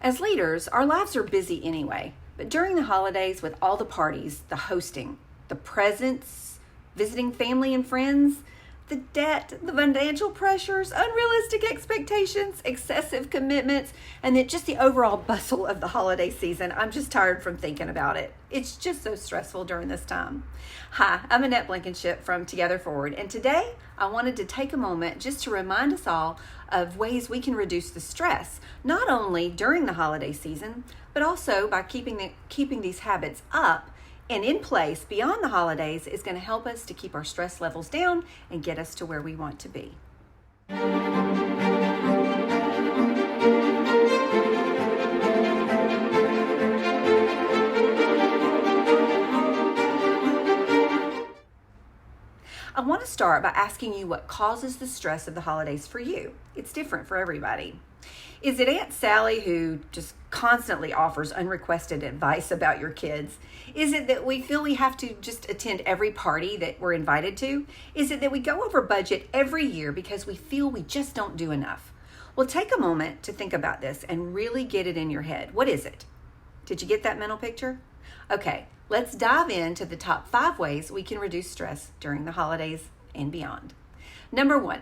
As leaders, our lives are busy anyway, but during the holidays with all the parties, the hosting, the presents, visiting family and friends, the debt, the financial pressures, unrealistic expectations, excessive commitments, and then just the overall bustle of the holiday season. I'm just tired from thinking about it. It's just so stressful during this time. Hi, I'm Annette Blankenship from Together Forward, and today I wanted to take a moment just to remind us all of ways we can reduce the stress, not only during the holiday season, but also by keeping these habits up and in place beyond the holidays is going to help us to keep our stress levels down and get us to where we want to be. I want to start by asking you what causes the stress of the holidays for you. It's different for everybody. Is it Aunt Sally who just constantly offers unrequested advice about your kids? Is it that we feel we have to just attend every party that we're invited to? Is it that we go over budget every year because we feel we just don't do enough? Well, take a moment to think about this and really get it in your head. What is it? Did you get that mental picture? Okay, let's dive into the top 5 ways we can reduce stress during the holidays and beyond. Number 1,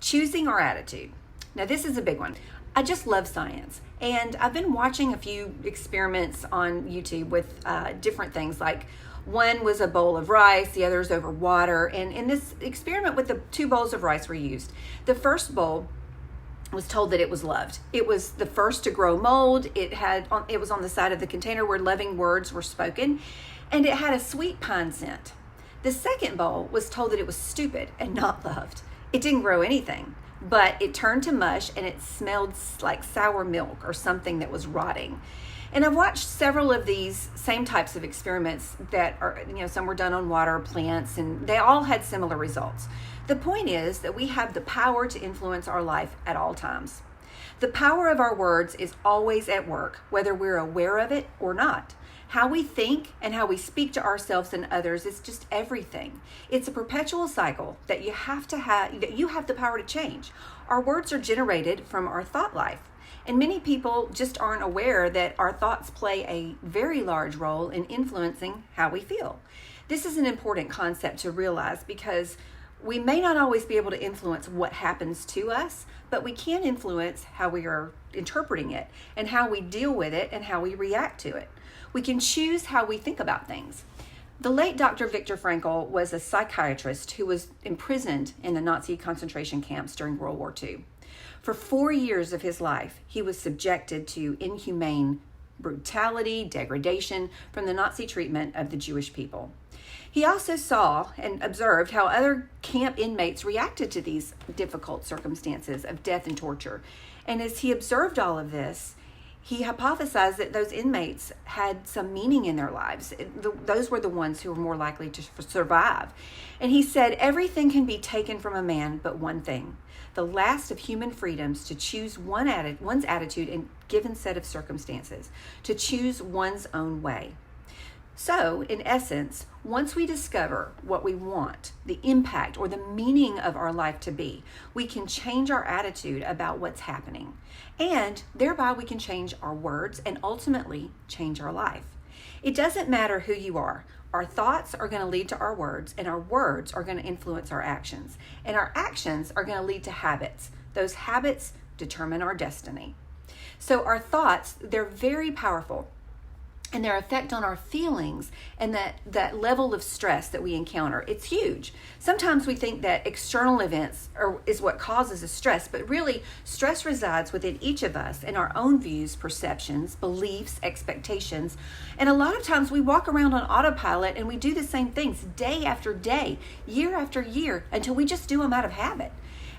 choosing our attitude. Now, this is a big one. I just love science, and I've been watching a few experiments on YouTube with different things, like one was a bowl of rice, the other is over water, and in this experiment with the 2 bowls of rice were used. The first bowl was told that it was loved. It was the first to grow mold. It was on the side of the container where loving words were spoken, and it had a sweet pine scent. The second bowl was told that it was stupid and not loved. It didn't grow anything, but it turned to mush and it smelled like sour milk or something that was rotting. And I've watched several of these same types of experiments that are, some were done on water, plants, and they all had similar results. The point is that we have the power to influence our life at all times. The power of our words is always at work, whether we're aware of it or not. How we think and how we speak to ourselves and others is just everything. It's a perpetual cycle that you have the power to change. Our words are generated from our thought life, and many people just aren't aware that our thoughts play a very large role in influencing how we feel. This is an important concept to realize because we may not always be able to influence what happens to us, but we can influence how we are interpreting it and how we deal with it and how we react to it. We can choose how we think about things. The late Dr. Viktor Frankl was a psychiatrist who was imprisoned in the Nazi concentration camps during World War II. For 4 years of his life, he was subjected to inhumane brutality, degradation from the Nazi treatment of the Jewish people. He also saw and observed how other camp inmates reacted to these difficult circumstances of death and torture. And as he observed all of this, he hypothesized that those inmates had some meaning in their lives. Those were the ones who were more likely to survive. And he said, everything can be taken from a man but one thing, the last of human freedoms to choose one's attitude in a given set of circumstances, to choose one's own way. So, in essence, once we discover what we want, the impact or the meaning of our life to be, we can change our attitude about what's happening. And thereby we can change our words and ultimately change our life. It doesn't matter who you are. Our thoughts are going to lead to our words, and our words are going to influence our actions. And our actions are going to lead to habits. Those habits determine our destiny. So our thoughts, they're very powerful. And their effect on our feelings and that level of stress that we encounter, it's huge. Sometimes we think that external events is what causes the stress, but really stress resides within each of us in our own views, perceptions, beliefs, expectations. And a lot of times we walk around on autopilot and we do the same things day after day, year after year, until we just do them out of habit.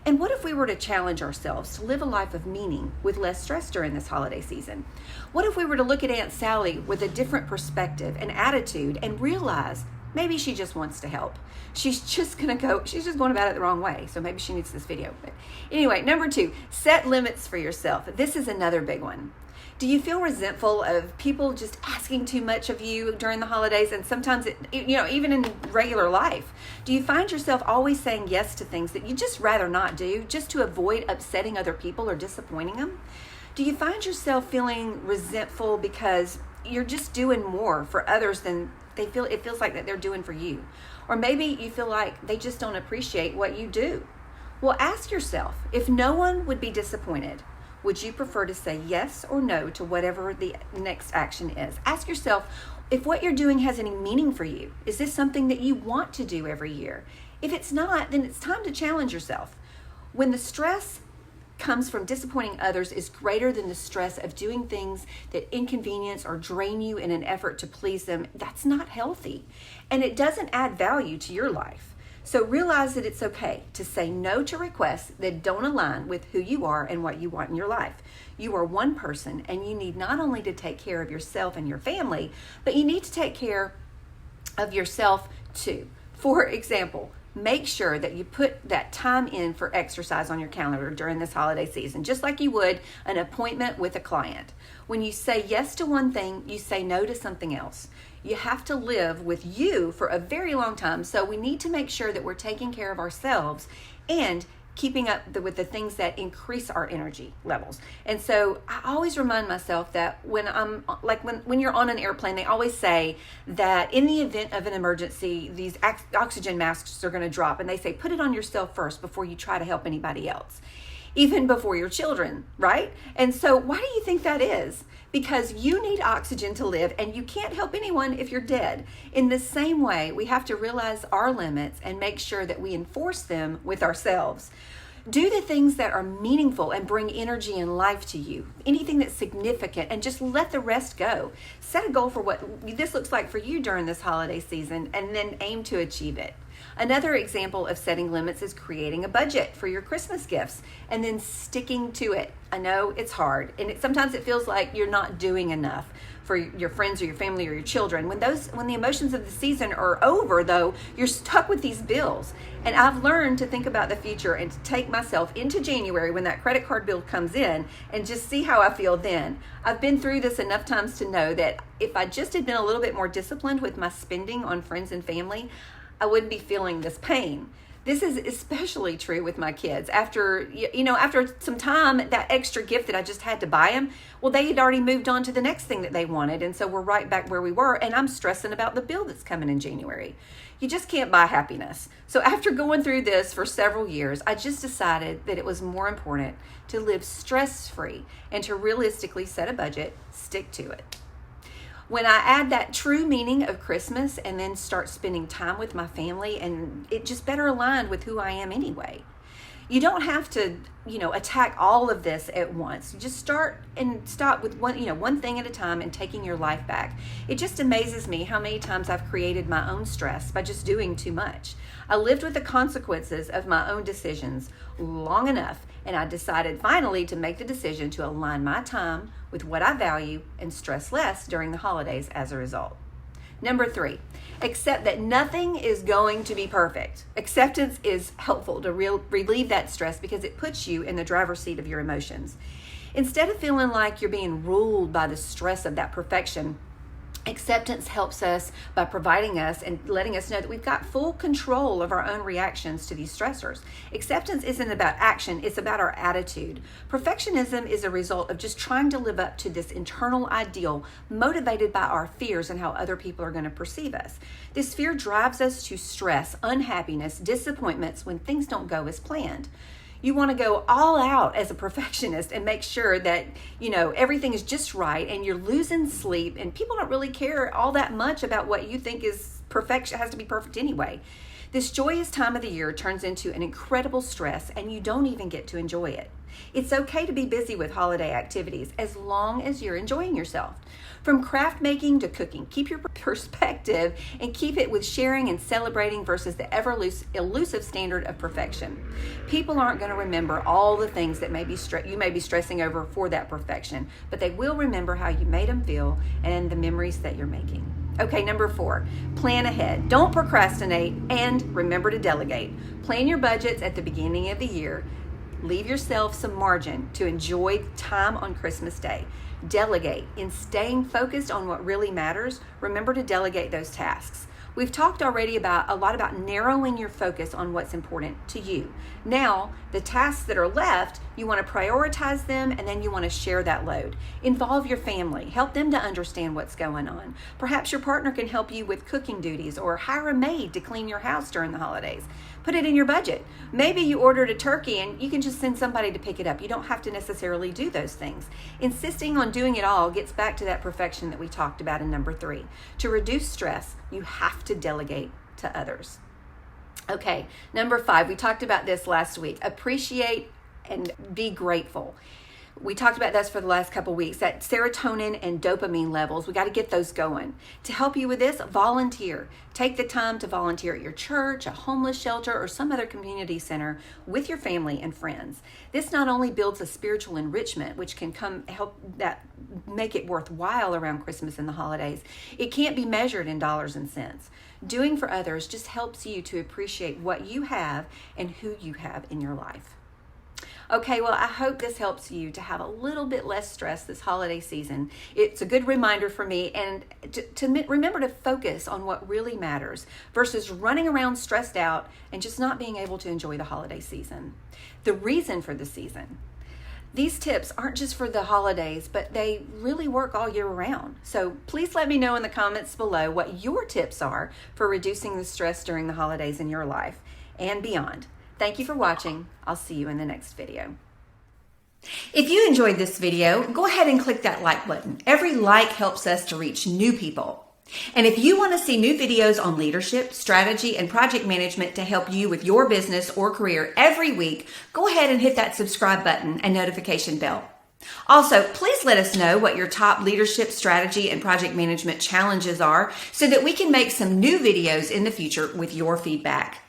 And what if we were to challenge ourselves to live a life of meaning with less stress during this holiday season? What if we were to look at Aunt Sally with a different perspective and attitude and realize maybe she just wants to help? She's just going about it the wrong way. So maybe she needs this video. But anyway, number 2, set limits for yourself. This is another big one. Do you feel resentful of people just asking too much of you during the holidays, and sometimes even in regular life? Do you find yourself always saying yes to things that you just rather not do, just to avoid upsetting other people or disappointing them? Do you find yourself feeling resentful because you're just doing more for others than it feels like that they're doing for you? Or maybe you feel like they just don't appreciate what you do. Well, ask yourself, if no one would be disappointed, would you prefer to say yes or no to whatever the next action is? Ask yourself if what you're doing has any meaning for you. Is this something that you want to do every year? If it's not, then it's time to challenge yourself. When the stress comes from disappointing others is greater than the stress of doing things that inconvenience or drain you in an effort to please them, that's not healthy. And it doesn't add value to your life. So realize that it's okay to say no to requests that don't align with who you are and what you want in your life. You are one person, and you need not only to take care of yourself and your family, but you need to take care of yourself too. For example, make sure that you put that time in for exercise on your calendar during this holiday season, just like you would an appointment with a client. When you say yes to one thing, you say no to something else. You have to live with you for a very long time, so we need to make sure that we're taking care of ourselves and keeping up with the things that increase our energy levels. And so I always remind myself that when you're on an airplane, they always say that in the event of an emergency, these oxygen masks are going to drop, and they say put it on yourself first before you try to help anybody else, even before your children, right? And so why do you think that is? Because you need oxygen to live, and you can't help anyone if you're dead. In the same way, we have to realize our limits and make sure that we enforce them with ourselves. Do the things that are meaningful and bring energy and life to you, anything that's significant, and just let the rest go. Set a goal for what this looks like for you during this holiday season, and then aim to achieve it. Another example of setting limits is creating a budget for your Christmas gifts and then sticking to it. I know it's hard, and sometimes it feels like you're not doing enough for your friends or your family or your children. When the emotions of the season are over, though, you're stuck with these bills. And I've learned to think about the future and to take myself into January when that credit card bill comes in and just see how I feel then. I've been through this enough times to know that if I just had been a little bit more disciplined with my spending on friends and family, I wouldn't be feeling this pain. This is especially true with my kids. After some time, that extra gift that I just had to buy them, well, they had already moved on to the next thing that they wanted. And so we're right back where we were. And I'm stressing about the bill that's coming in January. You just can't buy happiness. So after going through this for several years, I just decided that it was more important to live stress-free and to realistically set a budget, stick to it. When I add that true meaning of Christmas and then start spending time with my family, and it just better aligned with who I am anyway. You don't have to, attack all of this at once. You just start and stop with one thing at a time and taking your life back. It just amazes me how many times I've created my own stress by just doing too much. I lived with the consequences of my own decisions long enough, and I decided finally to make the decision to align my time with what I value and stress less during the holidays as a result. Number 3, accept that nothing is going to be perfect. Acceptance is helpful to relieve that stress because it puts you in the driver's seat of your emotions. Instead of feeling like you're being ruled by the stress of that perfection, acceptance helps us by providing us and letting us know that we've got full control of our own reactions to these stressors. Acceptance isn't about action, it's about our attitude. Perfectionism is a result of just trying to live up to this internal ideal motivated by our fears and how other people are going to perceive us. This fear drives us to stress, unhappiness, disappointments when things don't go as planned. You want to go all out as a perfectionist and make sure that, everything is just right, and you're losing sleep, and people don't really care all that much about what you think is perfect, has to be perfect anyway. This joyous time of the year turns into an incredible stress, and you don't even get to enjoy it. It's okay to be busy with holiday activities as long as you're enjoying yourself. From craft making to cooking, keep your perspective and keep it with sharing and celebrating versus the elusive standard of perfection. People aren't going to remember all the things that you may be stressing over for that perfection, but they will remember how you made them feel and the memories that you're making. Okay, number 4, plan ahead. Don't procrastinate, and remember to delegate. Plan your budgets at the beginning of the year. Leave yourself some margin to enjoy time on Christmas Day. Delegate. In staying focused on what really matters, remember to delegate those tasks. We've talked already a lot about narrowing your focus on what's important to you. Now, the tasks that are left, you want to prioritize them, and then you want to share that load. Involve your family. Help them to understand what's going on. Perhaps your partner can help you with cooking duties, or hire a maid to clean your house during the holidays. Put it in your budget. Maybe you ordered a turkey and you can just send somebody to pick it up. You don't have to necessarily do those things. Insisting on doing it all gets back to that perfection that we talked about in number 3. To reduce stress, you have to delegate to others. Okay, number 5, we talked about this last week. Appreciate and be grateful. We talked about this for the last couple weeks, that serotonin and dopamine levels, we got to get those going. To help you with this, volunteer. Take the time to volunteer at your church, a homeless shelter, or some other community center with your family and friends. This not only builds a spiritual enrichment, which can help that make it worthwhile around Christmas and the holidays. It can't be measured in dollars and cents. Doing for others just helps you to appreciate what you have and who you have in your life. Okay, well, I hope this helps you to have a little bit less stress this holiday season. It's a good reminder for me, and to remember to focus on what really matters versus running around stressed out and just not being able to enjoy the holiday season. The reason for the season. These tips aren't just for the holidays, but they really work all year round. So please let me know in the comments below what your tips are for reducing the stress during the holidays in your life and beyond. Thank you for watching. I'll see you in the next video. If you enjoyed this video, go ahead and click that like button. Every like helps us to reach new people. And if you want to see new videos on leadership, strategy, and project management to help you with your business or career every week, go ahead and hit that subscribe button and notification bell. Also, please let us know what your top leadership, strategy, and project management challenges are so that we can make some new videos in the future with your feedback.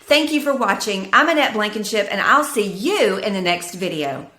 Thank you for watching. I'm Annette Blankenship, and I'll see you in the next video.